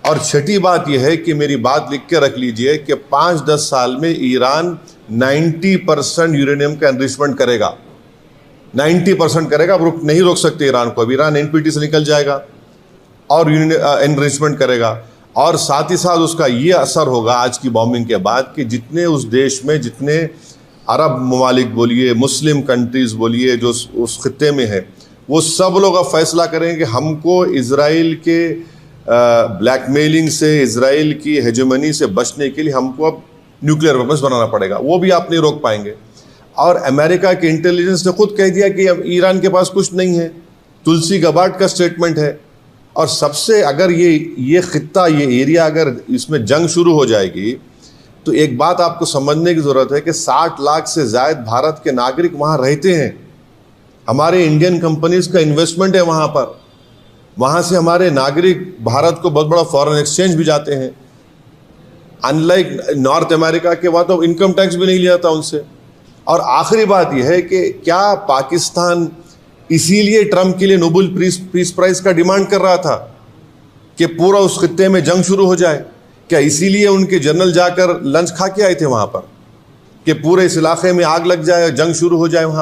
और छठी बात यह है कि मेरी बात लिख के रख लीजिए कि 5-10 साल में ईरान 90% यूरेनियम का एनरिचमेंट करेगा, 90% करेगा। अब नहीं रोक सकते ईरान को। अब ईरान एनपीटी से निकल जाएगा और एनरिचमेंट करेगा। और साथ ही साथ उसका ये असर होगा आज की बॉम्बिंग के बाद कि जितने उस देश में, जितने अरब ममालिक बोलिए, मुस्लिम कंट्रीज़ बोलिए, जो उस खित्ते में है, वो सब लोग अब फैसला करेंगे कि हमको इज़राइल के ब्लैकमेलिंग से, इज़राइल की हेजेमनी से बचने के लिए हमको अब न्यूक्लियर वेपन्स बनाना पड़ेगा। वो भी आप नहीं रोक पाएंगे। और अमेरिका के इंटेलिजेंस ने खुद कह दिया कि अब ईरान के पास कुछ नहीं है। तुलसी गबार्ड का स्टेटमेंट है। और सबसे, अगर ये खित्ता, ये एरिया, अगर इसमें जंग शुरू हो जाएगी तो एक बात आपको समझने की ज़रूरत है कि 60 लाख से ज़्यादा भारत के नागरिक वहाँ रहते हैं। हमारे इंडियन कंपनीज का इन्वेस्टमेंट है वहाँ पर। वहाँ से हमारे नागरिक भारत को बहुत बड़ा फॉरेन एक्सचेंज भी जाते हैं। अनलाइक नॉर्थ अमेरिका के, वहाँ तो इनकम टैक्स भी नहीं लिया था उनसे। और आखिरी बात यह है कि क्या पाकिस्तान इसीलिए ट्रंप के लिए नोबेल पीस प्राइज का डिमांड कर रहा था कि पूरा उस खित्ते में जंग शुरू हो जाए? क्या इसीलिए उनके जनरल जाकर लंच खा के आए थे वहाँ पर कि पूरे इस इलाके में आग लग जाए, जंग शुरू हो जाए वहाँ पर?